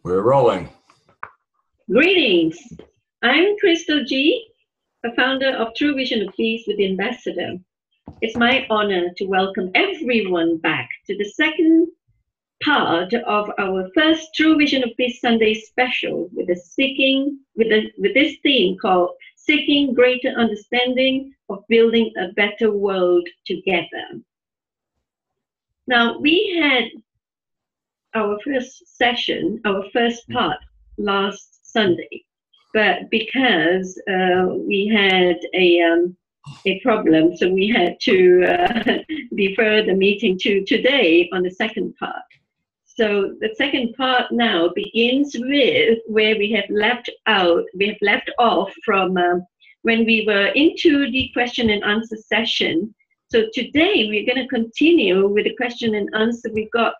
We're rolling. Greetings. I'm Crystal G, a founder of True Vision of Peace with the Ambassador. It's my honor to welcome everyone back to the second part of our first True Vision of Peace Sunday special with this theme called Seeking Greater Understanding of Building a Better World Together. Now, we had our first session, our first part last Sunday, but because we had a problem, so we had to defer the meeting to today on the second part. So the second part now begins with where we have left off from when we were into the question and answer session. So today we're going to continue with the question and answer. We've got,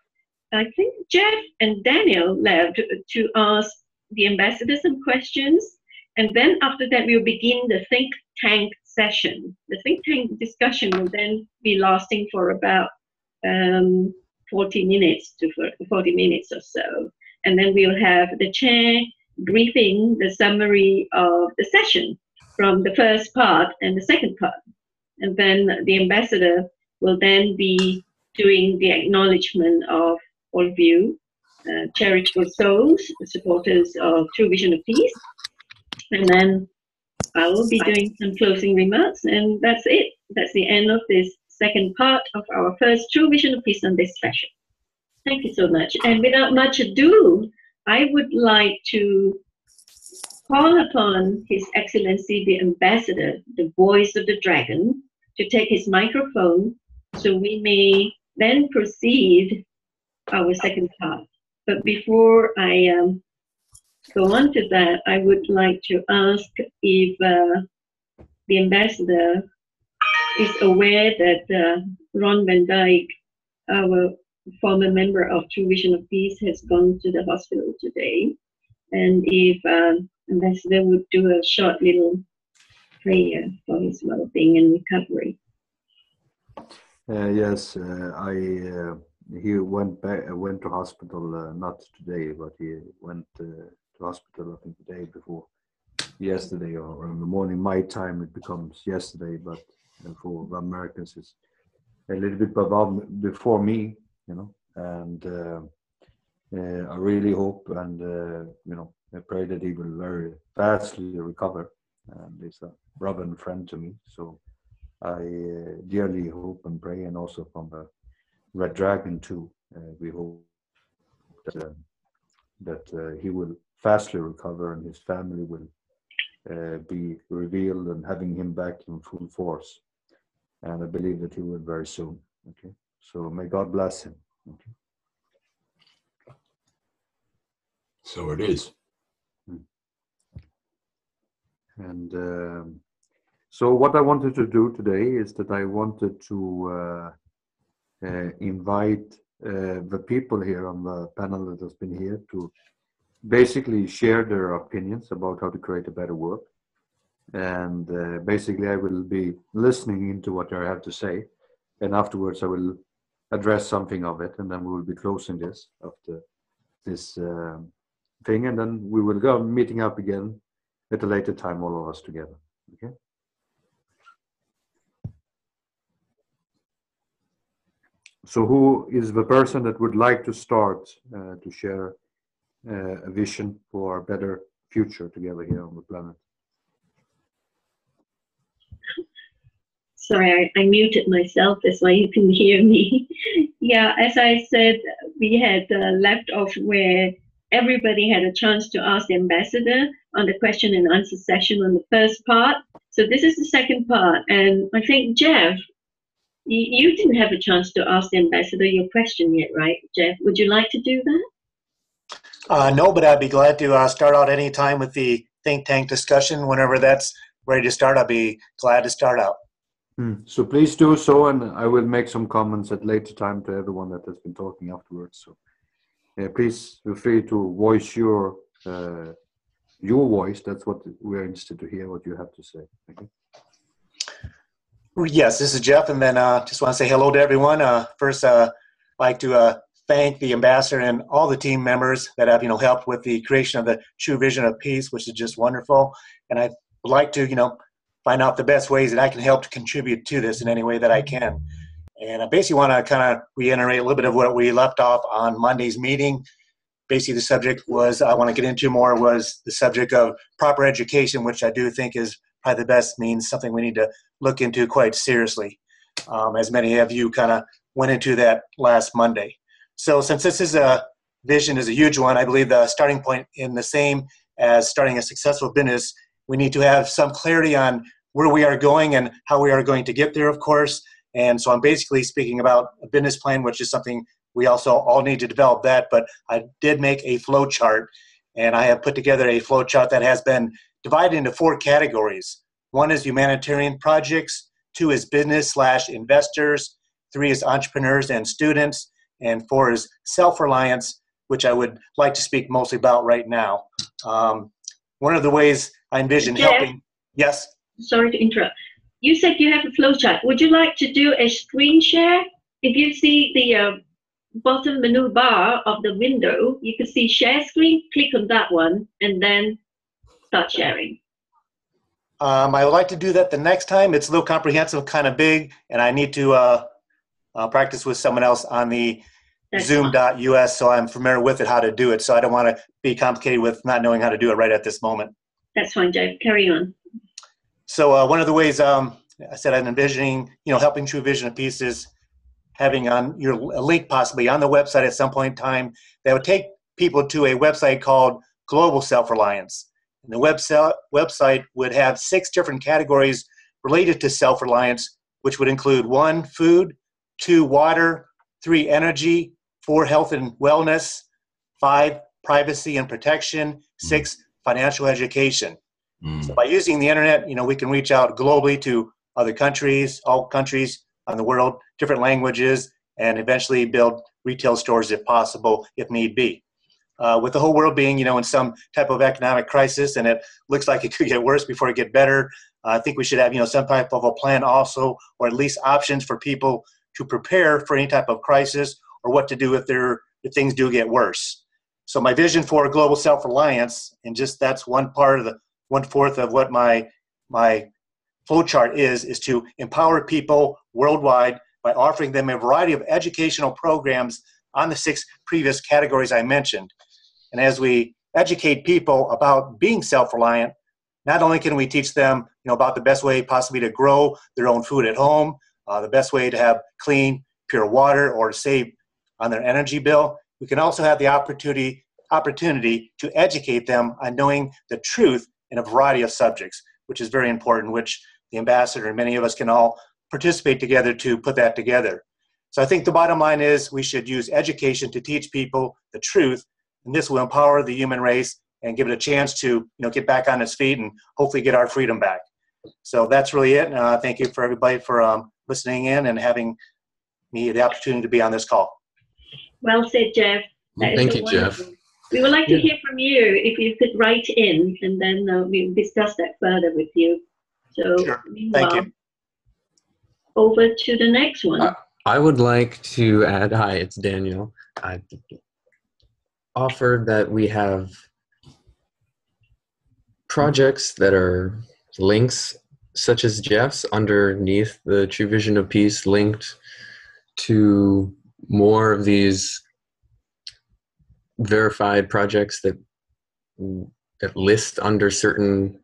I think, Jeff and Daniel left to ask the ambassador some questions. And then after that, we'll begin the think tank session. The think tank discussion will then be lasting for about 40 minutes or so. And then we'll have the chair briefing the summary of the session from the first part and the second part. And then the ambassador will then be doing the acknowledgement of all of you, charitable souls, supporters of True Vision of Peace. And then I will be doing some closing remarks, and that's it. That's the end of this second part of our first True Vision of Peace Sunday special. Thank you so much. And without much ado, I would like to call upon His Excellency the Ambassador, the voice of the dragon, to take his microphone so we may then proceed our second part. But before I go on to that, I would like to ask if the ambassador is aware that Ron Van Dyke, our former member of True Vision of Peace, has gone to the hospital today, and if ambassador would do a short little prayer for his well-being and recovery. Yes, he went to hospital not today, but he went to hospital I think the day before yesterday, or in the morning my time it becomes yesterday, but for Americans it's a little bit before me, you know. And I really hope and I pray that he will very fastly recover. And he's a brother and friend to me, so I dearly hope and pray, and also from the Red Dragon too. We hope that he will fastly recover and his family will be revealed and having him back in full force. And I believe that he will very soon. Okay, so may God bless him. Okay. So it is. And so what I wanted to do today is that I wanted to invite the people here on the panel that has been here to basically share their opinions about how to create a better world. And basically I will be listening into what they have to say, and afterwards I will address something of it, and then we will be closing this after this thing, and then we will go meeting up again at a later time, all of us together. Okay. So who is the person that would like to start to share a vision for a better future together here on the planet? Sorry, I muted myself. That's why you can hear me. Yeah, as I said, we had left off where everybody had a chance to ask the ambassador on the question and answer session on the first part. So this is the second part. And I think, Jeff, you didn't have a chance to ask the ambassador your question yet, right, Jeff? Would you like to do that? No, but I'd be glad to start out any time with the think tank discussion. Whenever that's ready to start, I'll be glad to start out. So please do so, and I will make some comments at later time to everyone that has been talking afterwards. So please feel free to voice your voice. That's what we're interested to hear, what you have to say. Okay. Yes, this is Jeff, and then just want to say hello to everyone. First, I'd like to thank the ambassador and all the team members that have, helped with the creation of the True Vision of Peace, which is just wonderful. And I would like to, find out the best ways that I can help to contribute to this in any way that I can. And I basically want to kind of reiterate a little bit of what we left off on Monday's meeting. Basically, the subject I want to get into more was the subject of proper education, which I do think is probably the best means, something we need to look into quite seriously, as many of you kind of went into that last Monday. So since this is a vision is a huge one, I believe the starting point in the same as starting a successful business, we need to have some clarity on where we are going and how we are going to get there, of course. And so I'm basically speaking about a business plan, which is something we also all need to develop that, but I did make a flow chart, and I have put together a flow chart that has been divided into 4 categories. 1 is humanitarian projects, 2 is business/investors, 3 is entrepreneurs and students, and 4 is self-reliance, which I would like to speak mostly about right now. One of the ways I envision helping, yes? Sorry to interrupt. You said you have a flow chart. Would you like to do a screen share? If you see the bottom menu bar of the window, you can see share screen. Click on that one and then start sharing. I would like to do that the next time. It's a little comprehensive, kind of big, and I need to practice with someone else on the Zoom.us, so I'm familiar with it, how to do it. So I don't want to be complicated with not knowing how to do it right at this moment. That's fine, Jeff. Carry on. So one of the ways I said I'm envisioning, helping True Vision of Peace is having on a link possibly on the website at some point in time that would take people to a website called Global Self-Reliance. And the website would have 6 different categories related to self-reliance, which would include 1, food, 2, water, 3, energy, 4, health and wellness, 5, privacy and protection, 6, financial education. So by using the internet, we can reach out globally to other countries, all countries on the world, different languages, and eventually build retail stores if possible, if need be. With the whole world being, in some type of economic crisis, and it looks like it could get worse before it get better, I think we should have, some type of a plan also, or at least options for people to prepare for any type of crisis, or what to do if things do get worse. So my vision for global self-reliance, and just that's one part of the 1/4 of what my flow chart is to empower people worldwide by offering them a variety of educational programs on the 6 previous categories I mentioned. And as we educate people about being self-reliant, not only can we teach them, about the best way possibly to grow their own food at home, the best way to have clean, pure water, or to save on their energy bill, we can also have the opportunity to educate them on knowing the truth in a variety of subjects, which is very important, which the ambassador and many of us can all participate together to put that together. So I think the bottom line is we should use education to teach people the truth, and this will empower the human race and give it a chance to get back on its feet and hopefully get our freedom back. So that's really it. And thank you for everybody for listening in and having me the opportunity to be on this call. Well said, Jeff. Thank you, Jeff. We would like to hear from you if you could write in, and then we'll discuss that further with you. So, Sure. meanwhile, Thank you. over to the next one. I would like to add, hi, it's Daniel. I offered that we have projects that are links such as Jeff's underneath the True Vision of Peace, linked to more of these verified projects that list under certain,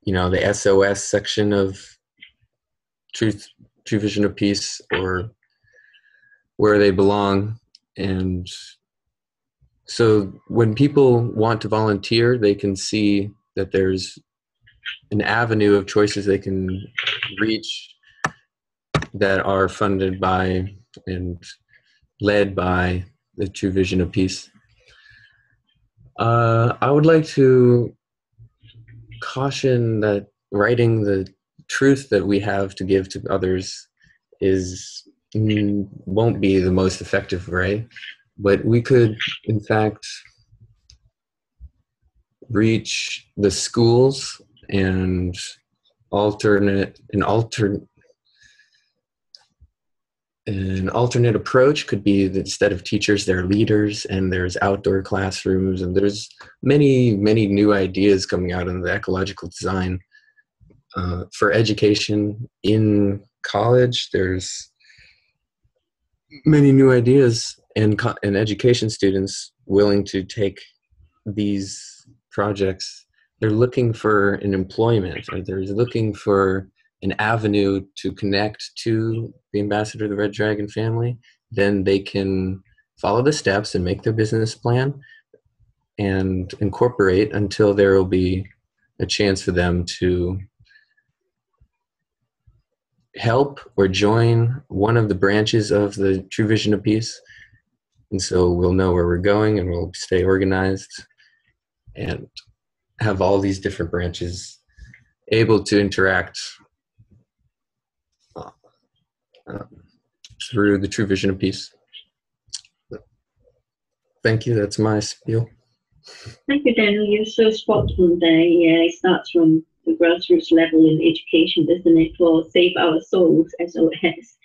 the SOS section of True Vision of Peace, or where they belong. And so when people want to volunteer, they can see that there's an avenue of choices they can reach that are funded by and led by the True Vision of Peace. I would like to caution that writing the truth that we have to give to others won't be the most effective way, but we could, in fact, reach the schools and An alternate approach could be that instead of teachers, they're leaders, and there's outdoor classrooms, and there's many, many new ideas coming out in the ecological design. For education in college, there's many new ideas, and education students willing to take these projects. They're looking for an employment, or they're looking for an avenue to connect to the ambassador of the Red Dragon family. Then they can follow the steps and make their business plan and incorporate until there will be a chance for them to help or join one of the branches of the True Vision of Peace. And so we'll know where we're going, and we'll stay organized and have all these different branches able to interact through the True Vision of Peace. Thank you. That's my spiel. Thank you, Daniel. You're so spot on there. Yeah, it starts from the grassroots level in education, doesn't it, for Save Our Souls, SOS.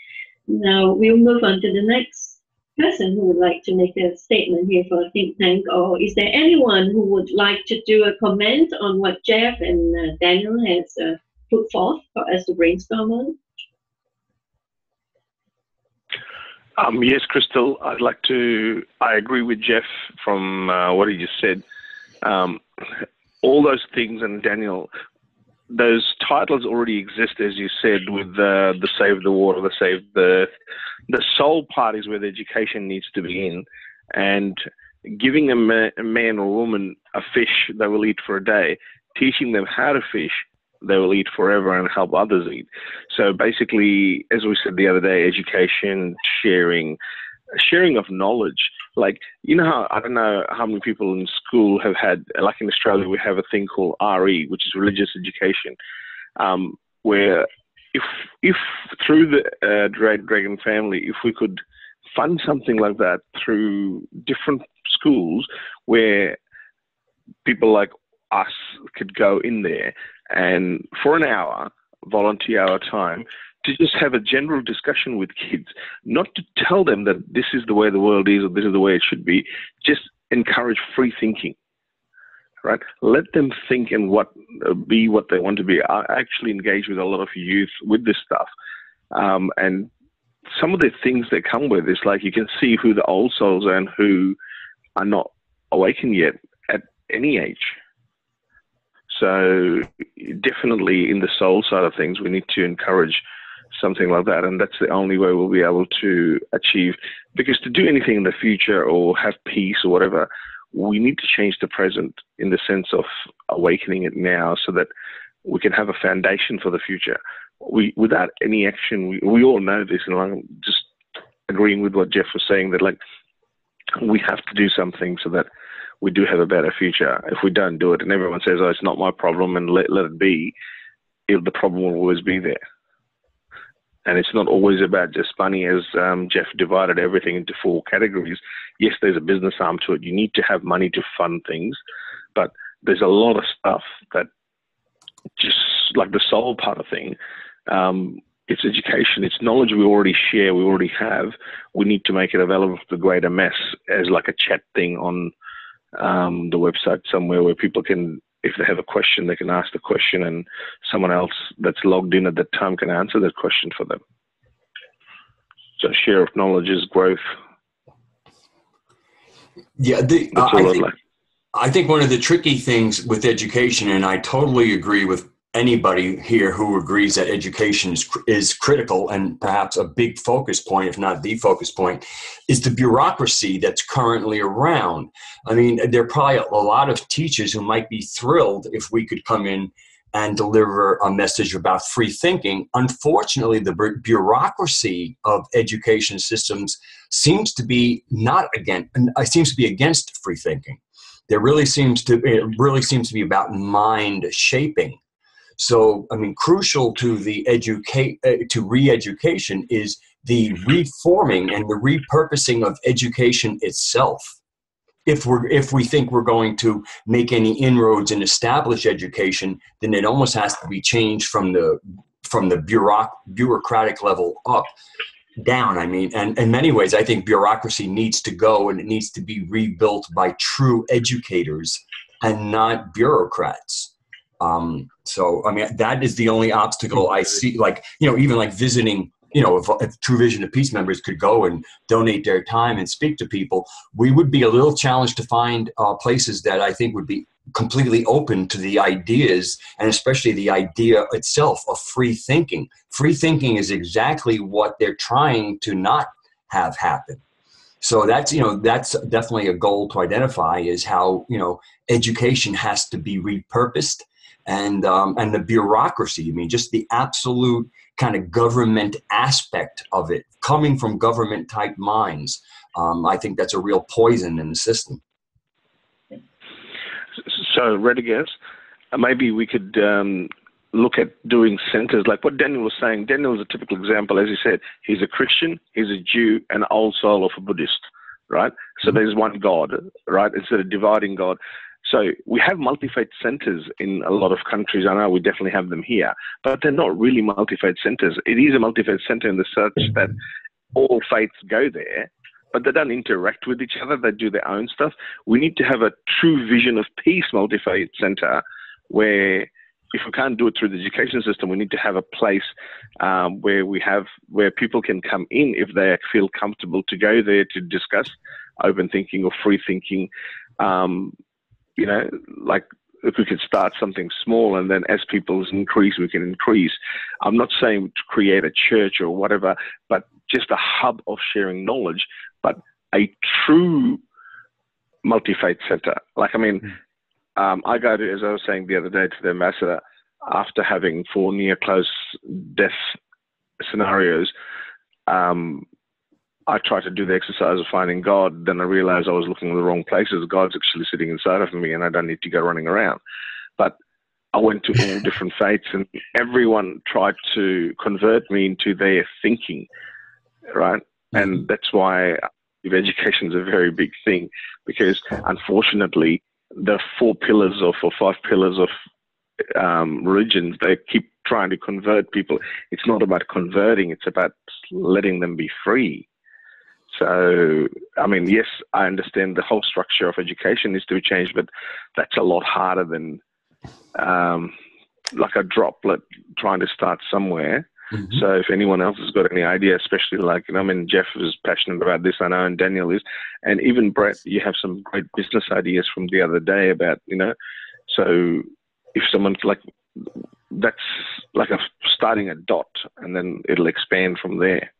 Now, we'll move on to the next person who would like to make a statement here for a think tank. Or is there anyone who would like to do a comment on what Jeff and Daniel has put forth for us to brainstorm on? Yes, Crystal, I agree with Jeff from what he just said. All those things, and Daniel, those titles already exist, as you said, with the Save the Water, the Save the Earth. The soul part is where the education needs to be in, and giving a man or woman a fish they will eat for a day, teaching them how to fish, they will eat forever and help others eat. So basically, as we said the other day, education, sharing of knowledge. Like, you know how, I don't know how many people in school have had, like in Australia, we have a thing called RE, which is religious education, where if through the Dragon family, if we could fund something like that through different schools where people like us could go in there and for an hour, volunteer our time, to just have a general discussion with kids, not to tell them that this is the way the world is or this is the way it should be, just encourage free thinking, right? Let them think and be what they want to be. I actually engage with a lot of youth with this stuff. And some of the things that come with this, like you can see who the old souls are and who are not awakened yet at any age. So definitely in the soul side of things, we need to encourage something like that. And that's the only way we'll be able to achieve, because to do anything in the future or have peace or whatever, we need to change the present in the sense of awakening it now so that we can have a foundation for the future. Without any action, we all know this, and I'm just agreeing with what Jeff was saying, that like we have to do something so that we do have a better future. If we don't do it and everyone says, oh, it's not my problem, and let it be, the problem will always be there. And it's not always about just money, as Jeff divided everything into 4 categories. Yes, there's a business arm to it. You need to have money to fund things, but there's a lot of stuff that, just like the soul part of thing, it's education, it's knowledge we already share, we already have. We need to make it available to the greater mass as like a chat thing on the website somewhere where people can, if they have a question, they can ask the question and someone else that's logged in at that time can answer that question for them. So share of knowledge is growth. Yeah, I think one of the tricky things with education, and I totally agree with anybody here who agrees that education is critical and perhaps a big focus point, if not the focus point, is the bureaucracy that's currently around. I mean, there are probably a lot of teachers who might be thrilled if we could come in and deliver a message about free thinking. Unfortunately, the bureaucracy of education systems seems to be against free thinking. It really seems to be about mind shaping. So, I mean, crucial to the re-education is the reforming and the repurposing of education itself. If we think we're going to make any inroads in established education, then it almost has to be changed from the bureaucratic level up. down. I mean, and in many ways, I think bureaucracy needs to go, and it needs to be rebuilt by true educators and not bureaucrats. So, I mean, that is the only obstacle I see. Like, even like visiting, if True Vision of Peace members could go and donate their time and speak to people, we would be a little challenged to find places that I think would be completely open to the ideas, and especially the idea itself of free thinking. Free thinking is exactly what they're trying to not have happen. So that's definitely a goal to identify, is how, education has to be repurposed, and the bureaucracy. I mean, just the absolute kind of government aspect of it, coming from government type minds. I think that's a real poison in the system. So, Rediges, maybe we could look at doing centers like what Daniel was saying. Daniel is a typical example. As he said, he's a Christian, he's a Jew, and an old soul of a Buddhist, right? So there's one God, right? Instead of dividing God. So we have multi-faith centers in a lot of countries. I know we definitely have them here, but they're not really multi-faith centers. It is a multi-faith center in the sense that all faiths go there, but they don't interact with each other. They do their own stuff. We need to have a True Vision of Peace multi-faith center where, if we can't do it through the education system, we need to have a place where people can come in if they feel comfortable to go there to discuss open thinking or free thinking. Like if we could start something small, and then as people increase, we can increase. I'm not saying to create a church or whatever, but just a hub of sharing knowledge, but a true multi-faith center. Like, I mean, I go to, as I was saying the other day to the ambassador, after having 4 near close death scenarios, I tried to do the exercise of finding God. Then I realized I was looking in the wrong places. God's actually sitting inside of me, and I don't need to go running around. But I went to all different faiths, and everyone tried to convert me into their thinking, right? And that's why education is a very big thing, because unfortunately, the 4 pillars or 5 pillars of religions, they keep trying to convert people. It's not about converting, it's about letting them be free. So, I mean, yes, I understand the whole structure of education needs to be changed, but that's a lot harder than like a droplet trying to start somewhere. So if anyone else has got any idea, especially like, I mean, Jeff is passionate about this, I know, and Daniel is, and even Brett, you have some great business ideas from the other day about, so if someone's like, that's like starting a dot, and then it'll expand from there.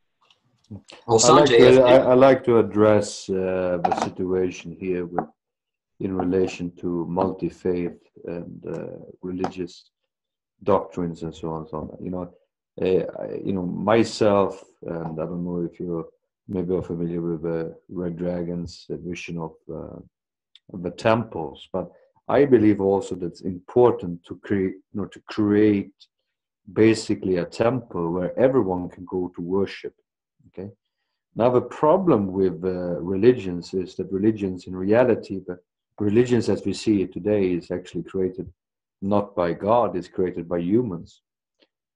Well, I like to address the situation here in relation to multi-faith and religious doctrines and so on and so on. Myself, and I don't know if you're maybe familiar with Red Dragon's vision of the temples, but I believe also that it's important to create basically a temple where everyone can go to worship. Okay. Now the problem with religions is that religions in reality, the religions as we see it today, is actually created not by God, it's created by humans,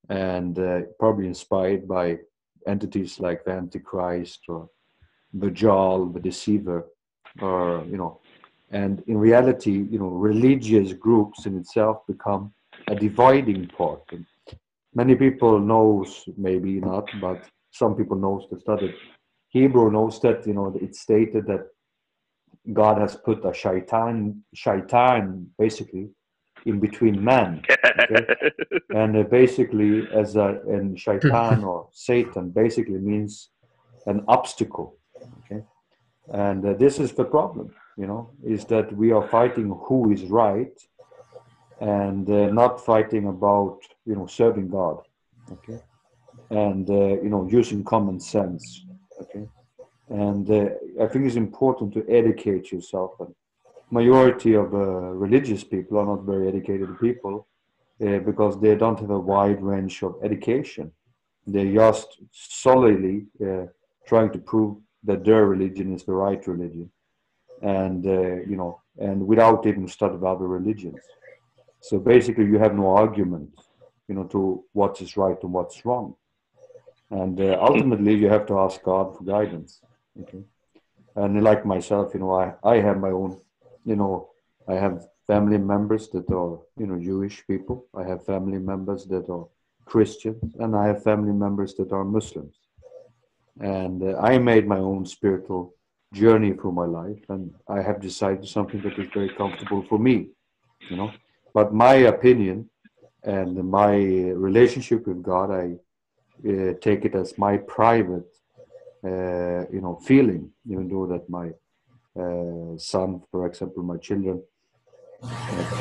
and probably inspired by entities like the Antichrist or the Jal, the deceiver, or and in reality, religious groups in itself become a dividing part. And many people knows, maybe not, but some people knows that studied Hebrew knows that it's stated that God has put a shaitan basically in between men, okay? And basically and shaitan or Satan basically means an obstacle, okay? And this is the problem, is that we are fighting who is right, and not fighting about serving God, okay? And using common sense, okay? And I think it's important to educate yourself. And majority of religious people are not very educated people because they don't have a wide range of education. They're just solely trying to prove that their religion is the right religion, and and without even studying other religions. So basically, you have no argument, to what is right and what's wrong. And ultimately, you have to ask God for guidance. Okay. And like myself, I have my own, I have family members that are, Jewish people. I have family members that are Christians, and I have family members that are Muslims. And I made my own spiritual journey through my life, and I have decided something that is very comfortable for me, But my opinion and my relationship with God, I take it as my private, feeling, even though that my son, for example, my children,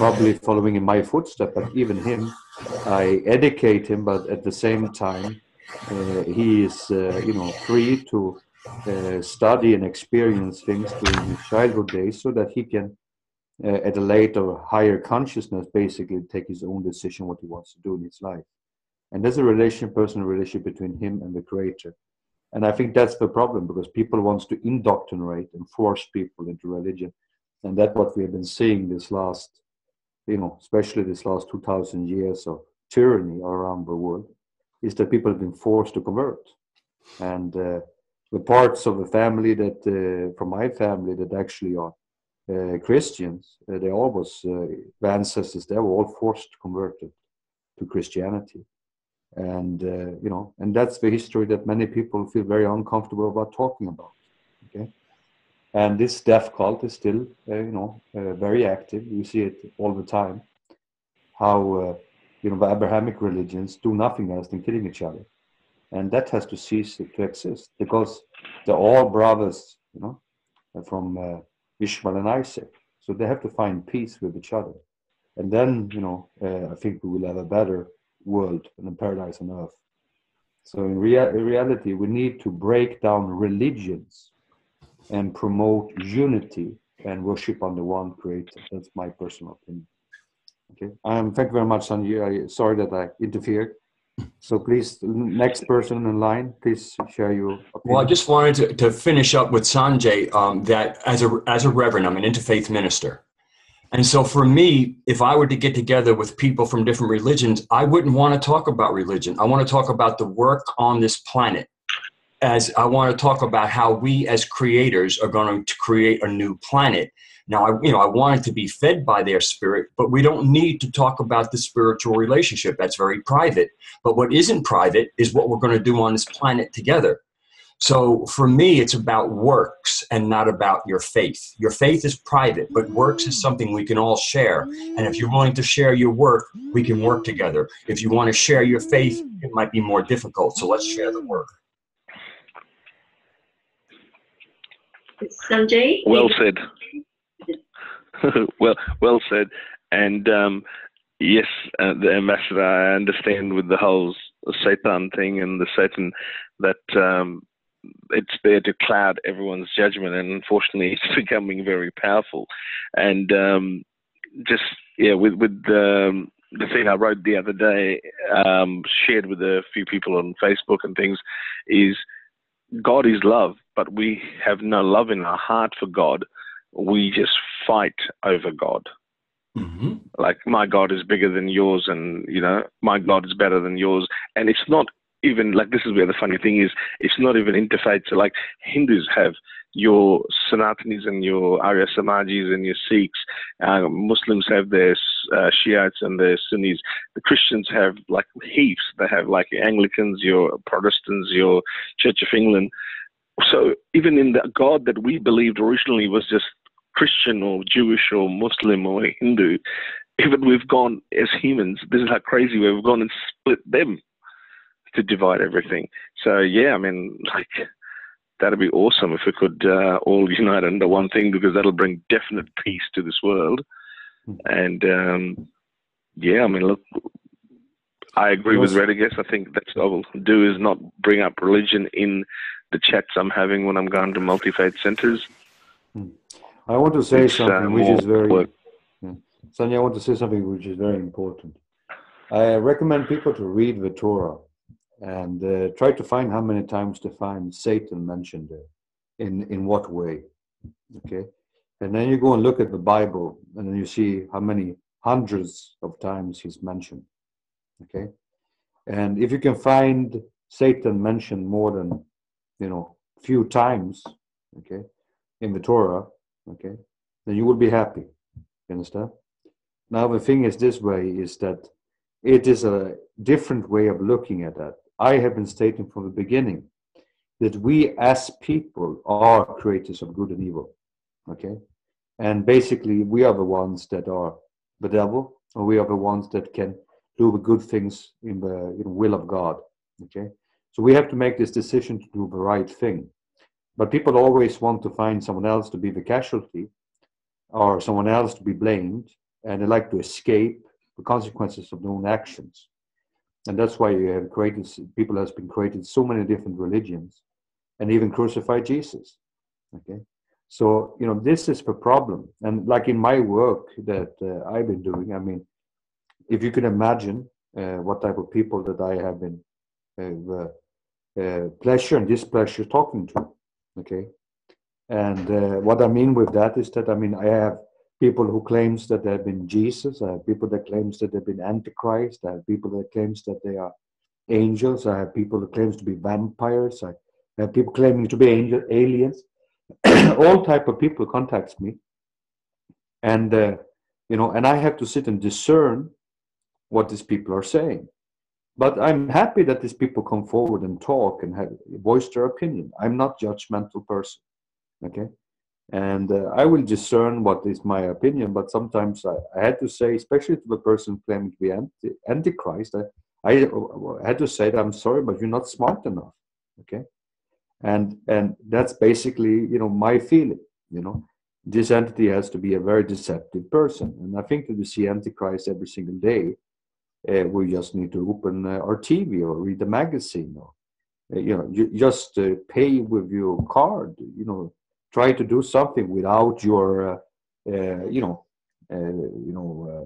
probably following in my footsteps, but even him, I educate him, but at the same time, he is, free to study and experience things during his childhood days so that he can, at a later, higher consciousness, basically take his own decision what he wants to do in his life. And there's a personal relationship between him and the Creator. And I think that's the problem, because people want to indoctrinate and force people into religion. And that's what we have been seeing this last, especially this last 2,000 years of tyranny around the world, is that people have been forced to convert. And the parts of the family that, from my family, that actually are Christians, they always, the ancestors, they were all forced converted to Christianity. And, and that's the history that many people feel very uncomfortable about talking about. Okay. And this death cult is still, very active. We see it all the time. How, the Abrahamic religions do nothing else than killing each other. And that has to cease to exist, because they're all brothers, from Ishmael and Isaac. So they have to find peace with each other. And then, I think we will have a better world and a paradise on earth. So in reality, we need to break down religions and promote unity and worship on the one Creator. That's my personal opinion. Okay. Thank you very much, Sanjay. Sorry that I interfered. So please, next person in line, please share your opinion. Well, I just wanted to finish up with Sanjay, that as a reverend, I'm an interfaith minister. And so for me, if I were to get together with people from different religions, I wouldn't want to talk about religion. I want to talk about the work on this planet. As I want to talk about how we as creators are going to create a new planet. Now, I want it to be fed by their spirit, but we don't need to talk about the spiritual relationship. That's very private. But what isn't private is what we're going to do on this planet together. So for me, it's about works and not about your faith. Your faith is private, but works is something we can all share. And if you're willing to share your work, we can work together. If you want to share your faith, it might be more difficult. So let's share the work. Sanjay? Well said. well said. And yes, the ambassador, I understand with the whole Satan thing and the Satan that it's there to cloud everyone's judgment, and unfortunately, it's becoming very powerful. And with the thing I wrote the other day, shared with a few people on Facebook and things, is God is love, but we have no love in our heart for God. We just fight over God. Mm-hmm. Like, my God is bigger than yours, and my God is better than yours. And it's not even like, this is where the funny thing is, it's not even interfaith. So like, Hindus have your Sanatanis and your Arya Samajis and your Sikhs. Muslims have their Shiites and their Sunnis. The Christians have like heaps. They have like Anglicans, your Protestants, your Church of England. So even in the God that we believed originally was just Christian or Jewish or Muslim or Hindu, even we've gone as humans, this is how crazy we've gone and split them to divide everything. So yeah, I mean, like, that'd be awesome if we could all unite under one thing, because that'll bring definite peace to this world. And yeah, I mean, look, I agree with Rediges. I think that's what I will do, is not bring up religion in the chats I'm having when I'm going to multi-faith centers. I want to say something which is very, Sonia, I want to say something which is very important. I recommend people to read the Torah and try to find how many times to find Satan mentioned there, in what way, okay? And then you go and look at the Bible, and then you see how many hundreds of times he's mentioned, okay? And if you can find Satan mentioned more than, few times, okay, in the Torah, okay, then you will be happy. You understand? Now the thing is this way, is that it is a different way of looking at that. I have been stating from the beginning that we as people are creators of good and evil, okay? And basically we are the ones that are the devil, or we are the ones that can do the good things in the will of God, okay? So we have to make this decision to do the right thing. But people always want to find someone else to be the casualty or someone else to be blamed, and they like to escape the consequences of their own actions. And that's why you have created, people has been created so many different religions and even crucified Jesus. Okay. So, this is the problem. And like in my work that I've been doing, I mean, if you can imagine what type of people that I have been pleasure and displeasure talking to, okay? And what I mean with that is that, I have people who claims that they've been Jesus. I have people that claims that they've been Antichrist. I have people that claims that they are angels. I have people that claims to be vampires. I have people claiming to be aliens. All type of people contacts me. And, and I have to sit and discern what these people are saying. But I'm happy that these people come forward and talk and voice their opinion. I'm not a judgmental person. Okay. And I will discern what is my opinion, but sometimes I had to say, especially to the person claiming to be Antichrist, I had to say that I'm sorry, but you're not smart enough, okay? And that's basically, my feeling, This entity has to be a very deceptive person. And I think that we see Antichrist every single day. We just need to open our TV or read the magazine, or, you just pay with your card, try to do something without your,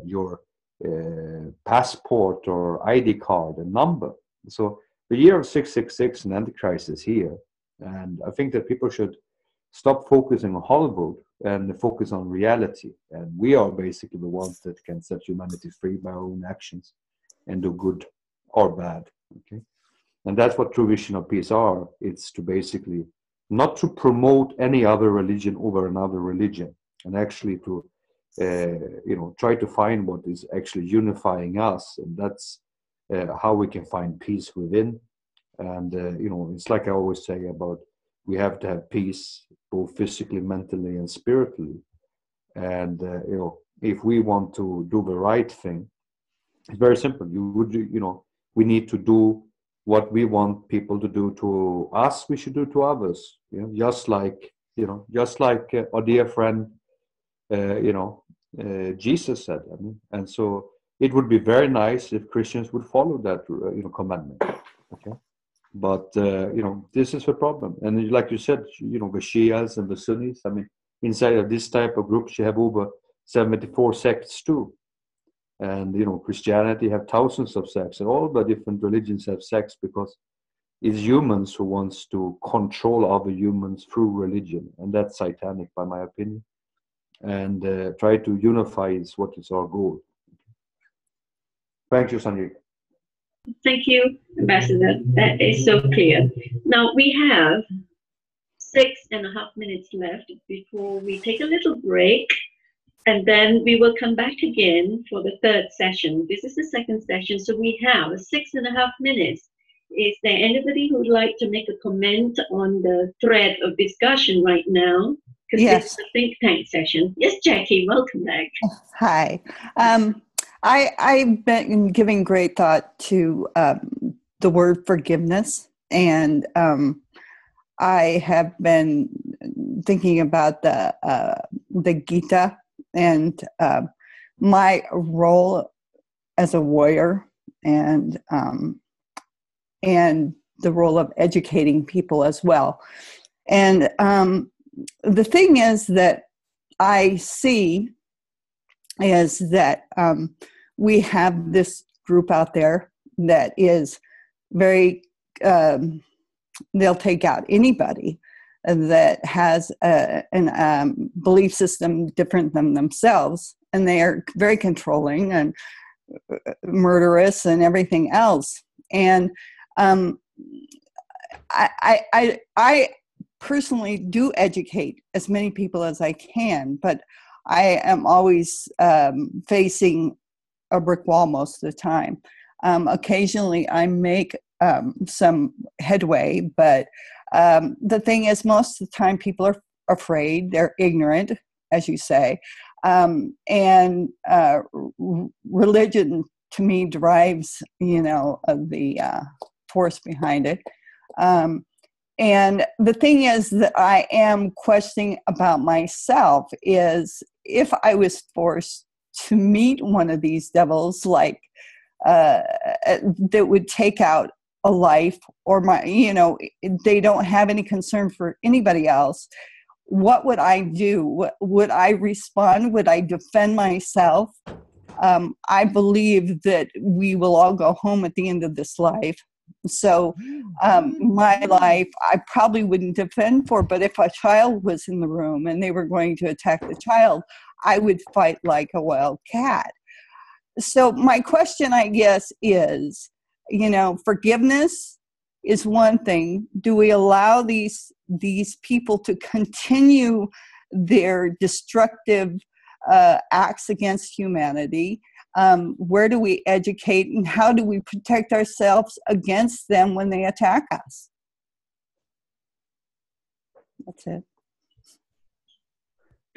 your passport or ID card and number. So the year of 666 and Antichrist is here. And I think that people should stop focusing on Hollywood and focus on reality. And we are basically the ones that can set humanity free by our own actions and do good or bad. Okay. And that's what True Vision of Peace are. It's to basically not to promote any other religion over another religion, and actually to, try to find what is actually unifying us. And that's how we can find peace within. And, it's like I always say about, we have to have peace, both physically, mentally, and spiritually. And, if we want to do the right thing, it's very simple. We need to do what we want people to do to us, we should do to others. Just like our dear friend, Jesus said. And so it would be very nice if Christians would follow that, commandment. Okay, but this is the problem. And like you said, the Shias and the Sunnis. Inside of this type of groups, you have over 74 sects too. And, Christianity have thousands of sects, and all the different religions have sects, because it's humans who wants to control other humans through religion. And that's satanic, by my opinion. And try to unify is what is our goal. Thank you, Sanjay. Thank you, Ambassador. That is so clear. Now we have 6.5 minutes left before we take a little break. And then we will come back again for the third session. This is the second session, so we have 6.5 minutes. Is there anybody who would like to make a comment on the thread of discussion right now? Because Yes. This is a think tank session. Yes, Jackie, welcome back. Hi. I've been giving great thought to the word forgiveness, and I have been thinking about the Gita and my role as a warrior, and the role of educating people as well. And the thing is that I see is that we have this group out there that is very, they'll take out anybody that has a belief system different than themselves, and they are very controlling and murderous and everything else. And I personally do educate as many people as I can, but I am always facing a brick wall most of the time. Occasionally I make some headway, but the thing is, most of the time people are afraid, they're ignorant, as you say, and religion to me drives, the force behind it. And the thing is that I am questioning about myself is if I was forced to meet one of these devils, like that would take out a life, or they don't have any concern for anybody else. What would I do? Would I respond? Would I defend myself? I believe that we will all go home at the end of this life. So my life, I probably wouldn't defend for, but if a child was in the room and they were going to attack the child, I would fight like a wild cat. So my question, I guess, is, forgiveness is one thing. Do we allow these people to continue their destructive acts against humanity? Where do we educate, and how do we protect ourselves against them when they attack us? That's it.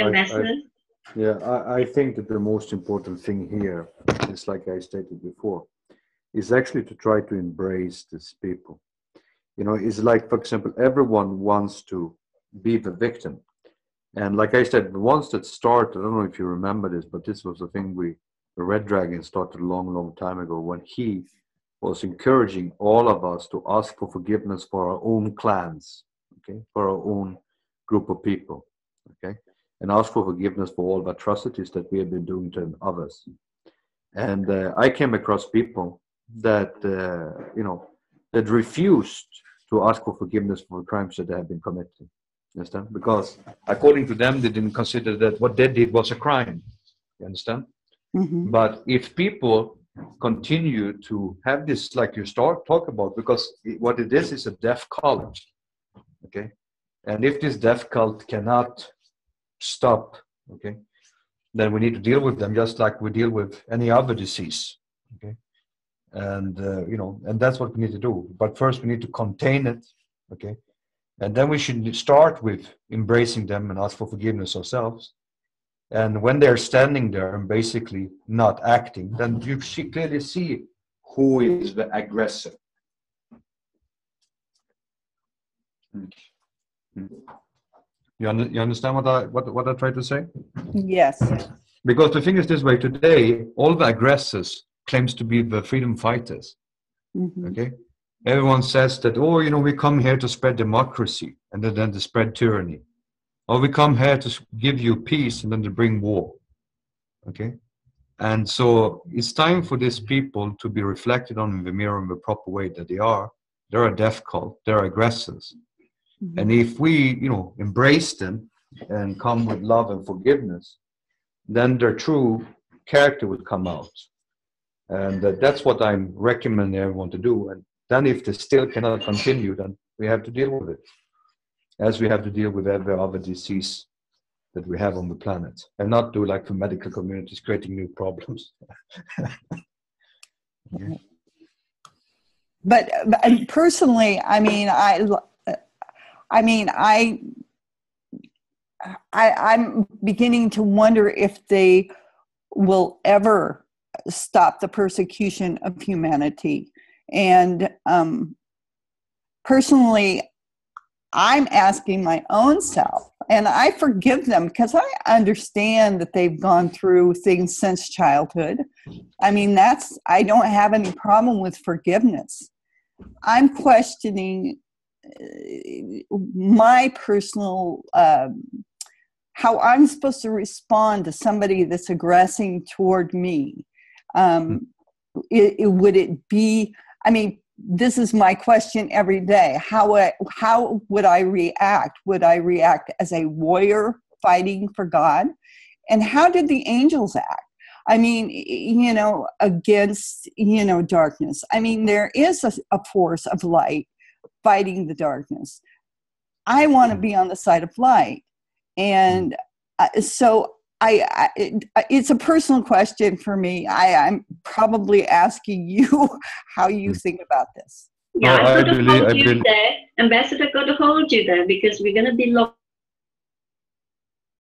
I think that the most important thing here is, like I stated before, is actually to try to embrace these people. It's like, for example, everyone wants to be the victim. And like I said, the ones that started, I don't know if you remember this, but this was the thing the Red Dragon started a long, long time ago, when he was encouraging all of us to ask for forgiveness for our own clans, okay, for our own group of people, okay, and ask for forgiveness for all the atrocities that we have been doing to others. And I came across people that, that refused to ask for forgiveness for the crimes that they have been committing. Understand? Because according to them, they didn't consider that what they did was a crime. You understand? Mm-hmm. But if people continue to have this, like you talk about, because what it is a deaf cult, okay? And if this deaf cult cannot stop, okay, then we need to deal with them just like we deal with any other disease, okay? And and that's what we need to do. But first, we need to contain it, okay? And then we should start with embracing them and ask for forgiveness ourselves. And when they're standing there and basically not acting, then you clearly see who is the aggressor. You understand what I tried to say? Yes. Because the thing is this way: today, all the aggressors claims to be the freedom fighters. Mm-hmm. Okay. Everyone says that, we come here to spread democracy, and then to spread tyranny. Or we come here to give you peace, and then to bring war. Okay? And so it's time for these people to be reflected on in the mirror in the proper way that they are. They're a death cult. They're aggressors. Mm-hmm. And if we, embrace them and come with love and forgiveness, then their true character would come out. And that's what I'm recommending everyone to do. And then if they still cannot continue, then we have to deal with it, as we have to deal with every other disease that we have on the planet, and not do like the medical communities creating new problems. Yeah. But personally, I'm beginning to wonder if they will ever stop the persecution of humanity. And personally, I'm asking my own self, and I forgive them because I understand that they've gone through things since childhood. I don't have any problem with forgiveness. I'm questioning my personal, how I'm supposed to respond to somebody that's aggressing toward me. Would it be, this is my question every day. How would I react? Would I react as a warrior fighting for God? And how did the angels act? Against, darkness. There is a force of light fighting the darkness. I want to be on the side of light. And so it's a personal question for me. I'm probably asking you how you think about this. Yeah, I've got to hold you there. Ambassador, got to hold you there because we're going to be locked